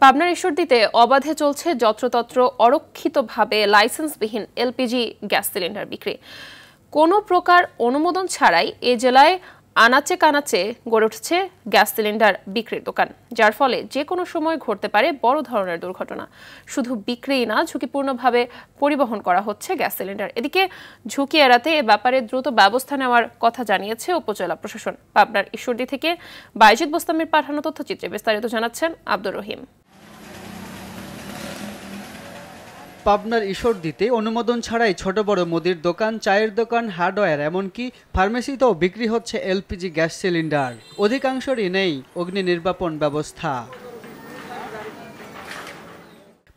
পাবনার ঈশ্বরদীতে অবাধে চলছে যত্রতত্র অরক্ষিতভাবে লাইসেন্সবিহীন এলপিজি গ্যাস সিলিন্ডার বিক্রি। কোনো প্রকার অনুমোদন ছাড়াই এ জেলায় আনাচে কানাচে গড়ে উঠছে গ্যাস সিলিন্ডার বিক্রির দোকান, যার ফলে যে কোনো সময় ঘটতে পারে বড় ধরনের দুর্ঘটনা। শুধু বিক্রিই না, ঝুঁকিপূর্ণভাবে পরিবহন করা হচ্ছে গ্যাস সিলিন্ডার। এদিকে ঝুঁকি এড়াতে এ ব্যাপারে দ্রুত ব্যবস্থা নেওয়ার কথা জানিয়েছে উপজেলা প্রশাসন। পাবনার ঈশ্বরদী থেকে বাইজিদ বোস্তামির পাঠানো তথ্যচিত্রে বিস্তারিত জানাচ্ছেন আব্দুর রহিম। পাবনার ঈশ্বরদীতে অনুমোদন ছাড়াই ছোট বড় মুদির দোকান, চায়ের দোকান, হার্ডওয়্যার, এমনকি ফার্মেসিতেও বিক্রি হচ্ছে এলপিজি গ্যাস সিলিন্ডার। অধিকাংশেরই নেই অগ্নি নির্বাপন ব্যবস্থা,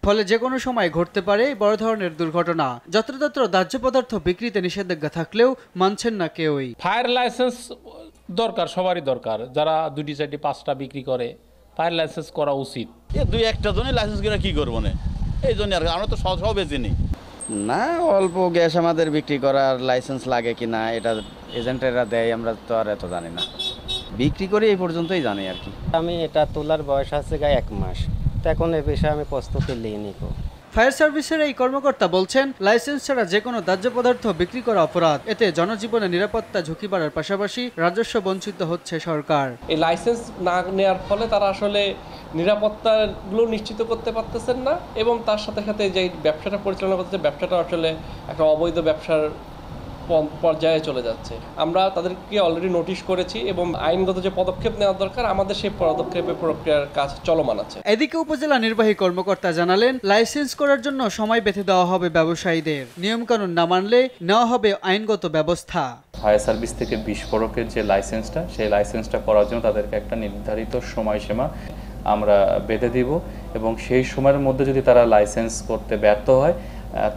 ফলে যে কোনো সময় ঘটতে পারে বড় ধরনের দুর্ঘটনা। যত্রতত্র দাহ্য পদার্থ বিক্রিতে নিষেধাজ্ঞা থাকলেও মানছেন না কেউই। ফায়ার লাইসেন্স দরকার, সবারই দরকার। যারা 2টি 4টি 5টা বিক্রি করে ফায়ার লাইসেন্স করা উচিত। দুই একটা জনই লাইসেন্স করে কি করবো না, এই জন্য আর আমরা তো সব বেশি নিই না। অল্প গ্যাস আমাদের বিক্রি করার লাইসেন্স লাগে কি না এটা এজেন্টেরা দেয়, আমরা তো আর এত জানি না। বিক্রি করে এই পর্যন্তই জানি আর কি। আমি এটা তোলার বয়স আছে 1 মাস, তো এখন এ বিষয়ে আমি প্রস্তুতি নিই। ফায়ার সার্ভিসের এই কর্মকর্তা বলছেন, লাইসেন্স ছাড়া যে কোনো দাহ্য পদার্থ বিক্রি করা অপরাধ। এতে জনজীবনের নিরাপত্তা ঝুঁকি বাড়ার পাশাপাশি রাজস্ব বঞ্চিত হচ্ছে সরকার। এই লাইসেন্স না নেওয়ার ফলে তারা আসলে নিরাপত্তাগুলো নিশ্চিত করতে পারতেছেন না, এবং তার সাথে সাথে যে ব্যবসাটা পরিচালনা করতে, ব্যবসাটা আসলে একটা অবৈধ ব্যবসার পর্যায়ে চলে যাচ্ছে। আমরা তাদেরকে অলরেডি নোটিশ করেছি এবং আইনগত যে পদক্ষেপ নেওয়া দরকার, আমাদের সেই পদক্ষেপের প্রক্রিয়ার কাজ চলমান আছে। এদিকে উপজেলা নির্বাহী কর্মকর্তা জানালেন, লাইসেন্স করার জন্য সময় বেঁধে দেওয়া হবে ব্যবসায়ীদের। নিয়মকানুন না মানলে নেওয়া হবে আইনগত ব্যবস্থা। ফায়ার সার্ভিস থেকে বিস্ফোরকের যে লাইসেন্সটা, সেই লাইসেন্সটা করার জন্য তাদেরকে একটা নির্ধারিত সময়সীমা আমরা বেঁধে দিব, এবং সেই সময়ের মধ্যে যদি তারা লাইসেন্স করতে ব্যর্থ হয়,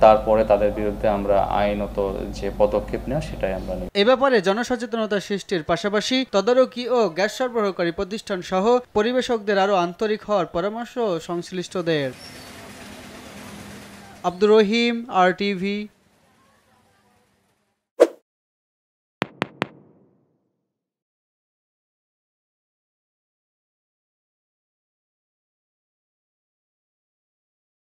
তারপরে তাদের বিরুদ্ধে আমরা আইনত যে পদক্ষেপ নেওয়া সেটাই আমরা নিই। এ ব্যাপারে জনসচেতনতা সৃষ্টির পাশাপাশি তদারকি ও গ্যাস সরবরাহকারী প্রতিষ্ঠান সহ পরিবেশকদের আরও আন্তরিক হওয়ার পরামর্শ সংশ্লিষ্টদের। আব্দুর রহিম, RTV।